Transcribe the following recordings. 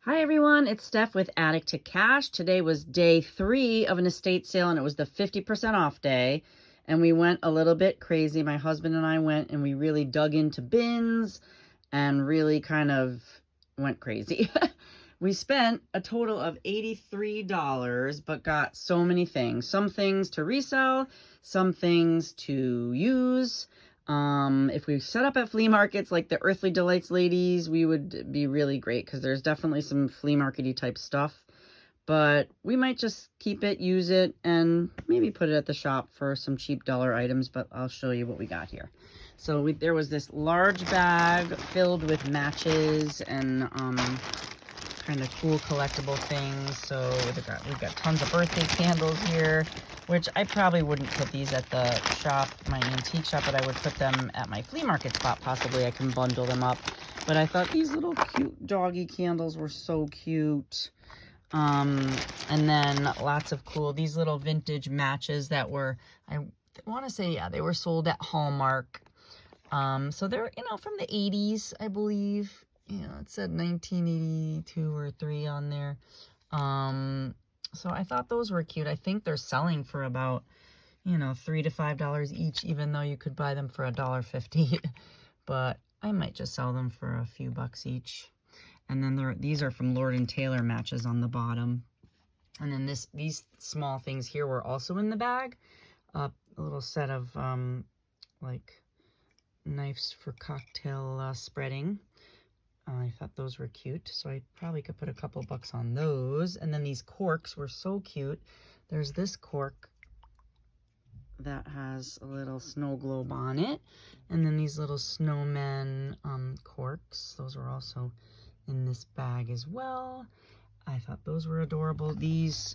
Hi everyone, it's Steph with Attic to Cash. Today was day 3 of an estate sale and it was the 50% off day. And we went a little bit crazy. My husband and I went and we really dug into bins and really kind of went crazy. We spent a total of $83, but got so many things. Some things to resell, some things to use. If we set up at flea markets like the Earthly Delights ladies, we would be really great because there's definitely some flea markety type stuff. But we might just keep it, use it, and maybe put it at the shop for some cheap dollar items, but I'll show you what we got here. So there was this large bag filled with matches and kind of cool collectible things. So we've got tons of birthday candles here, which I probably wouldn't put these at the shop, my antique shop, but I would put them at my flea market spot. Possibly I can bundle them up. But I thought these little cute doggy candles were so cute. And then lots of cool, these little vintage matches that were, I want to say, yeah, they were sold at Hallmark. So they're, from the 80s, I believe. It said 1982 or 3 on there. So I thought those were cute. I think they're selling for about, $3 to $5 each, even though you could buy them for $1.50. But I might just sell them for a few bucks each. And then these are from Lord & Taylor matches on the bottom. And then these small things here were also in the bag. A little set of, like, knives for cocktail spreading. I thought those were cute, so I probably could put a couple bucks on those. And then these corks were so cute. There's this cork that has a little snow globe on it. And then these little snowmen corks. Those were also in this bag as well. I thought those were adorable. These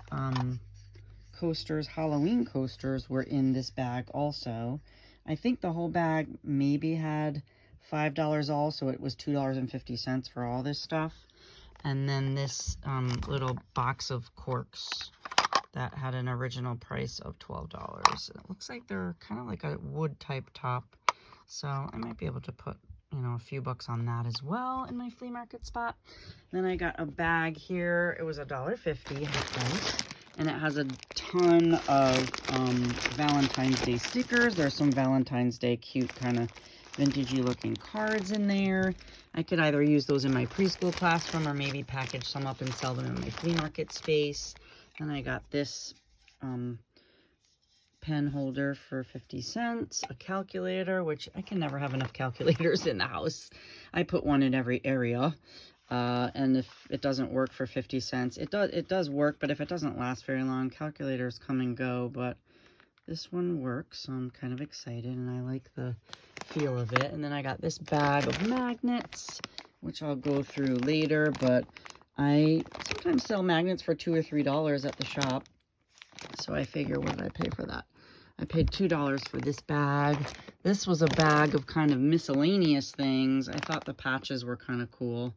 coasters, Halloween coasters, were in this bag also. I think the whole bag maybe had $5 all, so it was $2.50 for all this stuff. And then this little box of corks that had an original price of $12. It looks like they're kind of like a wood type top, so I might be able to put a few bucks on that as well in my flea market spot. Then I got a bag here. It was $1.50 price, and it has a ton of Valentine's Day stickers. There's some Valentine's Day cute kind of vintagey looking cards in there. I could either use those in my preschool classroom or maybe package some up and sell them in my flea market space. And I got this pen holder for 50 cents, a calculator, which I can never have enough calculators in the house. I put one in every area. And if it doesn't work for 50 cents, it does work, but if it doesn't last very long, calculators come and go, but this one works, so I'm kind of excited, and I like the feel of it. And then I got this bag of magnets, which I'll go through later, but I sometimes sell magnets for $2 or $3 at the shop, so I figure, what did I pay for that? I paid $2 for this bag. This was a bag of kind of miscellaneous things. I thought the patches were kind of cool.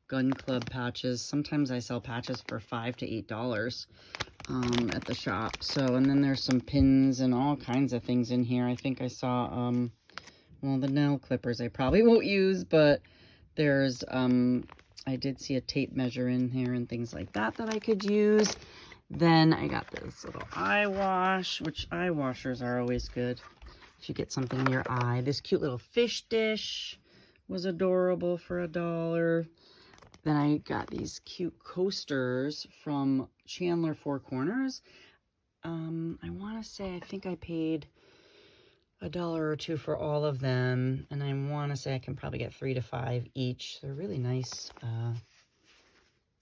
Gun club patches. Sometimes I sell patches for $5 to $8 at the shop. So, and then there's some pins and all kinds of things in here. I think I saw, well, the nail clippers I probably won't use, but there's, I did see a tape measure in here and things like that I could use. Then I got this little eye wash, which eye washers are always good if you get something in your eye. This cute little fish dish was adorable for $1. Then I got these cute coasters from Chandler Four Corners. I want to say, I think I paid $1 or $2 for all of them. And I want to say I can probably get 3 to 5 each. They're really nice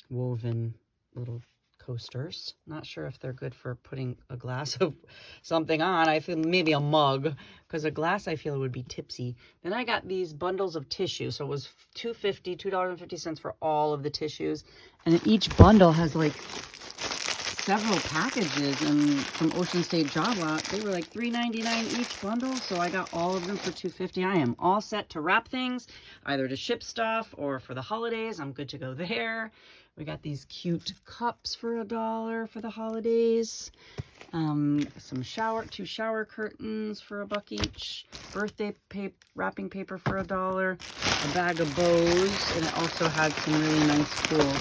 woven little coasters. Not sure if they're good for putting a glass of something on. I feel maybe a mug, because a glass I feel would be tipsy. Then I got these bundles of tissue. So it was $2.50 for all of the tissues. And each bundle has like several packages, and from Ocean State Job Lot, they were like $3.99 each bundle. So I got all of them for $2.50. I am all set to wrap things, either to ship stuff or for the holidays. I'm good to go there. We got these cute cups for $1 for the holidays. Some two shower curtains for $1 each. Birthday wrapping paper for $1. A bag of bows, and it also had some really nice, cool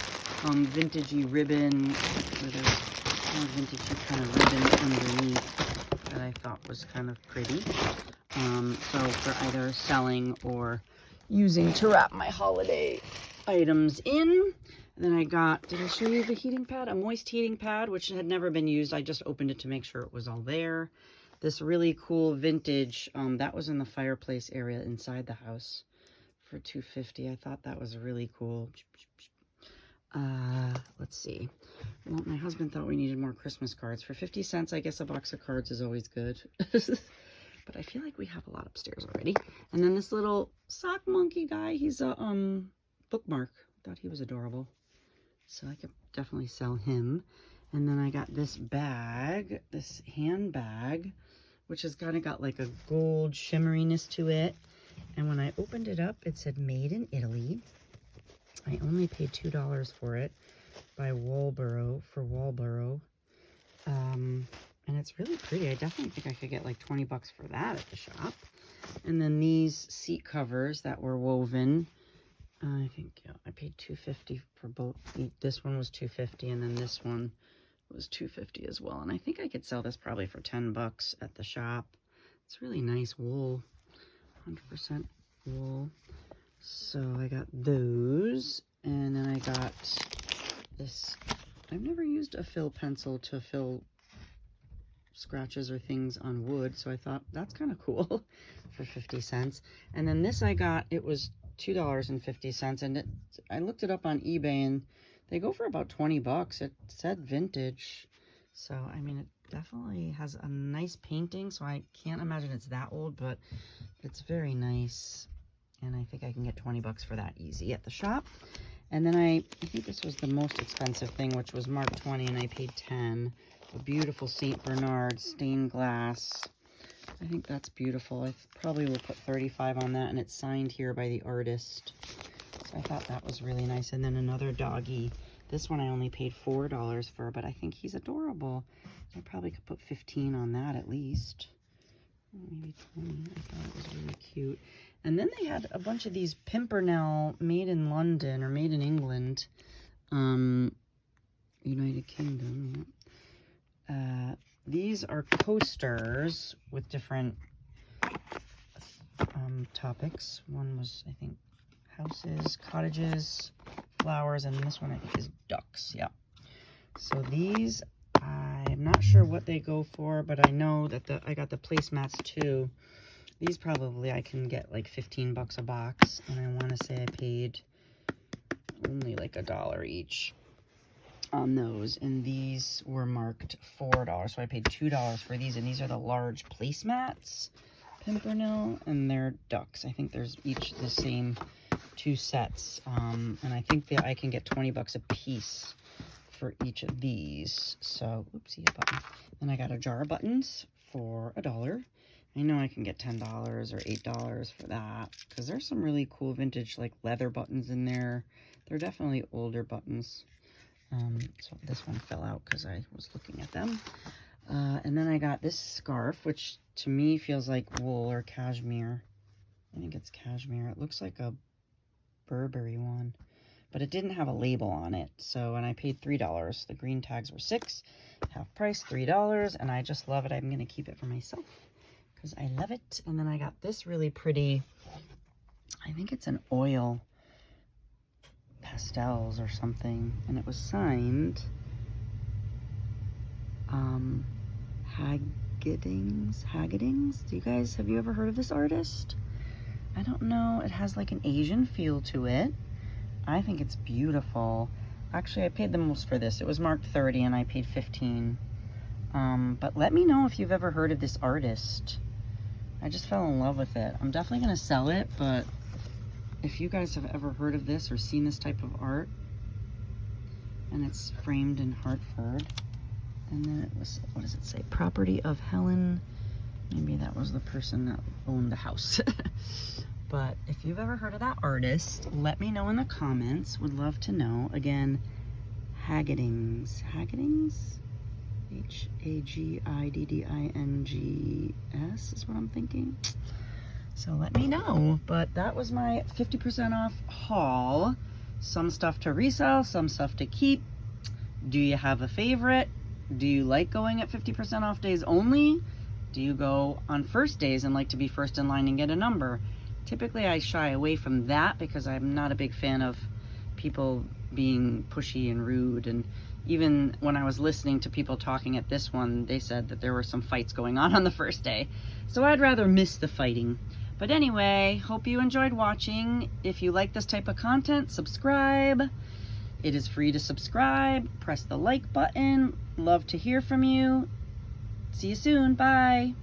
vintagey ribbon with a more vintagey kind of ribbon underneath that I thought was kind of pretty. So for either selling or using to wrap my holiday items in. And then I got, did I show you the heating pad? A moist heating pad, which had never been used. I just opened it to make sure it was all there. This really cool vintage, that was in the fireplace area inside the house for $2.50. I thought that was really cool. Let's see. Well, my husband thought we needed more Christmas cards. For 50 cents, I guess a box of cards is always good. But I feel like we have a lot upstairs already. And then this little sock monkey guy, he's a bookmark. I thought he was adorable. So I could definitely sell him. And then I got this bag, this handbag, which has kind of got like a gold shimmeriness to it. And when I opened it up, it said made in Italy. I only paid $2 for it by Walboro, and it's really pretty. I definitely think I could get like 20 bucks for that at the shop. And then these seat covers that were woven, I think, yeah, I paid $2.50 for both. This one was $2.50, and then this one was $2.50 as well. And I think I could sell this probably for 10 bucks at the shop. It's really nice wool, 100% wool. So I got those, and then I got this. I've never used a fill pencil to fill scratches or things on wood, so I thought that's kind of cool for 50 cents. And then this I got, it was $2.50, and I looked it up on eBay, and they go for about 20 bucks. It said vintage, so I mean, it definitely has a nice painting, so I can't imagine it's that old, but it's very nice. And I think I can get 20 bucks for that easy at the shop. And then I think this was the most expensive thing, which was marked 20, and I paid 10. A beautiful St. Bernard stained glass. I think that's beautiful. I probably will put 35 on that, and it's signed here by the artist. So I thought that was really nice. And then another doggy. This one I only paid $4 for, but I think he's adorable. I probably could put 15 on that at least. Maybe 20. I thought it was really cute. And then they had a bunch of these Pimpernel made in London or made in England, United Kingdom. These are coasters with different topics. One was, I think, houses, cottages, flowers, and this one I think is ducks. Yeah. So these, I'm not sure what they go for, but I know that I got the placemats too. These probably I can get like 15 bucks a box, and I want to say I paid only like $1 each on those, and these were marked $4, so I paid $2 for these, and these are the large placemats, Pimpernel, and they're ducks. I think there's each the same 2 sets, and I think that I can get 20 bucks a piece for each of these. So, oopsie, a button. Then I got a jar of buttons for $1. I know I can get $10 or $8 for that, because there's some really cool vintage like leather buttons in there. They're definitely older buttons. So this one fell out because I was looking at them. And then I got this scarf, which to me feels like wool or cashmere. I think it's cashmere. It looks like a Burberry one, but it didn't have a label on it. So, and I paid $3. The green tags were $6, half price $3, and I just love it. I'm going to keep it for myself because I love it. And then I got this really pretty, I think it's an oil pastels or something, and it was signed Haggardings. Have you ever heard of this artist? I don't know. It has like an Asian feel to it. I think it's beautiful. Actually, I paid the most for this. It was marked 30 and I paid 15. But let me know if you've ever heard of this artist. I just fell in love with it. I'm definitely going to sell it, but if you guys have ever heard of this or seen this type of art, and it's framed in Hartford, and then it was, what does it say? Property of Helen. Maybe that was the person that owned the house. But if you've ever heard of that artist, let me know in the comments. Would love to know. Again, Haggardings. Haggardings? Hagiddings is what I'm thinking. So let me know. But that was my 50% off haul. Some stuff to resell, some stuff to keep. Do you have a favorite? Do you like going at 50% off days only? Do you go on first days and like to be first in line and get a number? Typically I shy away from that because I'm not a big fan of people being pushy and rude. And even when I was listening to people talking at this one, they said that there were some fights going on the first day. So I'd rather miss the fighting. But anyway, hope you enjoyed watching. If you like this type of content, subscribe. It is free to subscribe. Press the like button. Love to hear from you. See you soon. Bye.